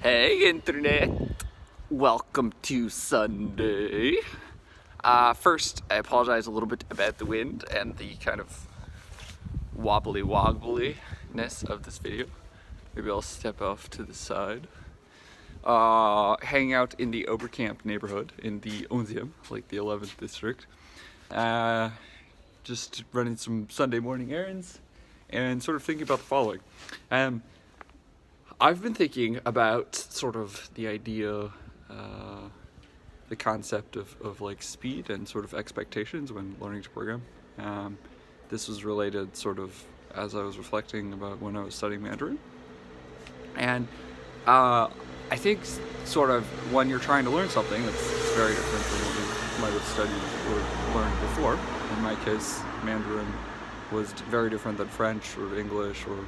Hey internet, welcome to Sunday. First, I apologize a little bit about the wind and the kind of wobbliness of this video. Maybe I'll step off to the side. Hanging out in the Oberkamp neighborhood in the Onzium, like the 11th district. Just running some Sunday morning errands and sort of thinking about the following. I've been thinking about sort of the idea, the concept of like speed and sort of expectations when learning to program. This was related sort of as I was reflecting about when I was studying Mandarin. And I think sort of when you're trying to learn something that's very different from what you might have studied or learned before. In my case, Mandarin was very different than French or English or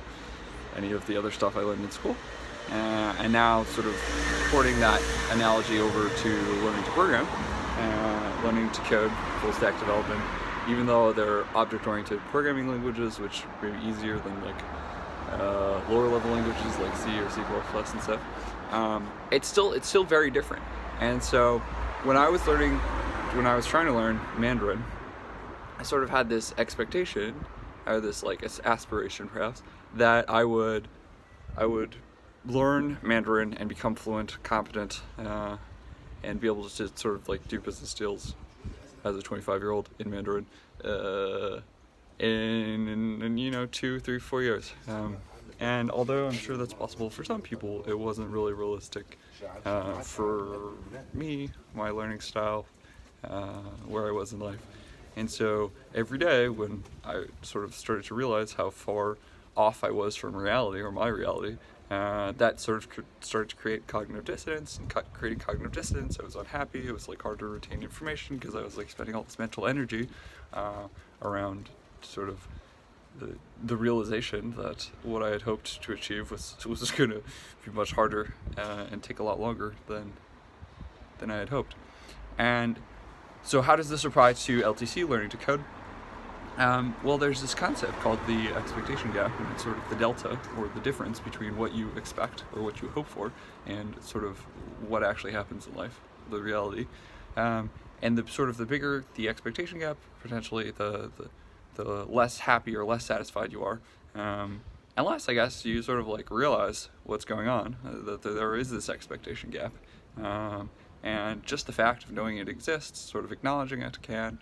any of the other stuff I learned in school. And now sort of porting that analogy over to learning to program, learning to code, full stack development, even though they're object-oriented programming languages, which may be easier than like lower level languages like C or C++ and stuff, it's still very different. And so when I was trying to learn Mandarin, I sort of had this expectation, or this like aspiration perhaps, that I would learn Mandarin and become fluent, competent, and be able to sort of like do business deals as a 25-year-old in Mandarin in 2, 3, 4 years. And although I'm sure that's possible for some people, it wasn't really realistic for me, my learning style, where I was in life. And so every day when I sort of started to realize how far off I was from reality, or my reality, that sort of started to create cognitive dissonance, and creating cognitive dissonance, I was unhappy. It was like hard to retain information because I was like spending all this mental energy around sort of the realization that what I had hoped to achieve was going to be much harder and take a lot longer than I had hoped. And so how does this apply to LTC, learning to code? Well, there's this concept called the expectation gap, and it's sort of the delta, or the difference between what you expect or what you hope for and sort of what actually happens in life, the reality. And the bigger the expectation gap, potentially the less happy or less satisfied you are. Unless, I guess, you sort of like realize what's going on, that there is this expectation gap. And just the fact of knowing it exists, sort of acknowledging it, can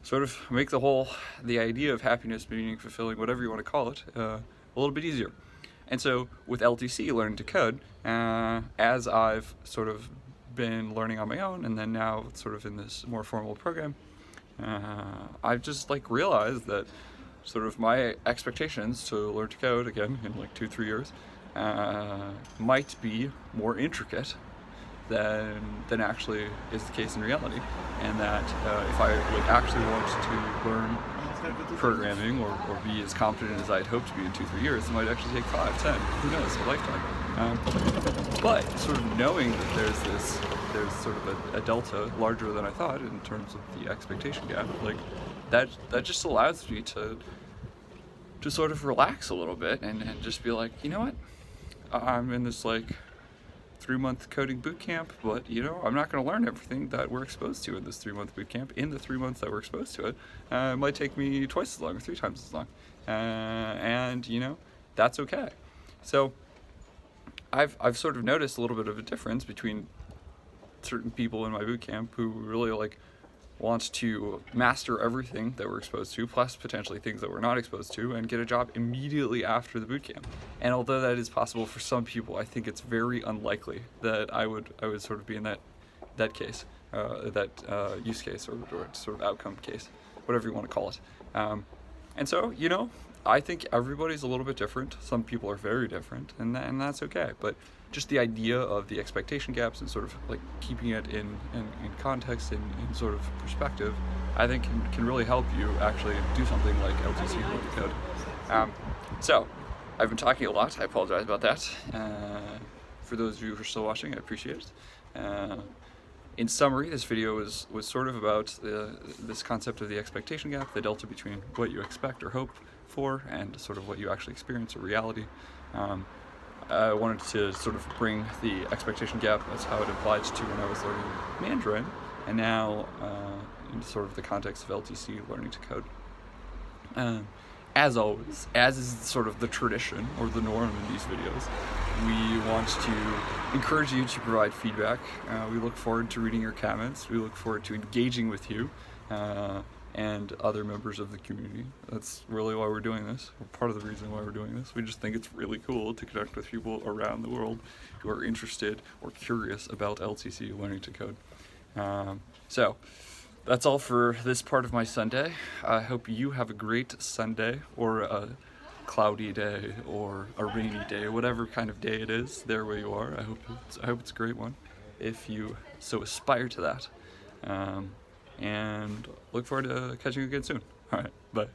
sort of make the idea of happiness, meaning, fulfilling, whatever you want to call it, a little bit easier. And so with LTC, learning to code, as I've sort of been learning on my own, and then now sort of in this more formal program, I've just like realized that sort of my expectations to learn to code, again, in like 2-3 years, might be more intricate than actually is the case in reality, and that if I like actually want to learn programming or be as competent as I'd hoped to be in 2-3 years, it might actually take 5, 10, who knows, a lifetime. But sort of knowing that there's sort of a delta larger than I thought in terms of the expectation gap, like that just allows me to sort of relax a little bit and just be like, you know what, I'm in this like 3-month coding boot camp, but I'm not going to learn everything that we're exposed to in this 3-month boot camp. In the 3 months that we're exposed to it, it might take me twice as long or 3 times as long, and that's okay. So I've sort of noticed a little bit of a difference between certain people in my boot camp who really like want to master everything that we're exposed to, plus potentially things that we're not exposed to, and get a job immediately after the boot camp. And although that is possible for some people, I think it's very unlikely that I would sort of be in that case, that use case, or sort of outcome case, whatever you want to call it. And so I think everybody's a little bit different. Some people are very different, and that's okay. But just the idea of the expectation gaps and sort of like keeping it in context and in sort of perspective, I think can really help you actually do something like LTC with the code. So I've been talking a lot. I apologize about that. For those of you who are still watching, I appreciate it. In summary, this video was sort of about this concept of the expectation gap, the delta between what you expect or hope for and sort of what you actually experience or reality. I wanted to sort of bring the expectation gap as how it applies to when I was learning Mandarin, and now in sort of the context of LTC, learning to code. As always, as is sort of the tradition or the norm in these videos, we want to encourage you to provide feedback. We look forward to reading your comments. We look forward to engaging with you and other members of the community. That's really why we're doing this, or part of the reason why we're doing this. We just think it's really cool to connect with people around the world who are interested or curious about LTC, learning to code. So that's all for this part of my Sunday. I hope you have a great Sunday, or a cloudy day, or a rainy day, whatever kind of day it is there where you are. I hope it's a great one, if you so aspire to that. And look forward to catching you again soon. All right, bye.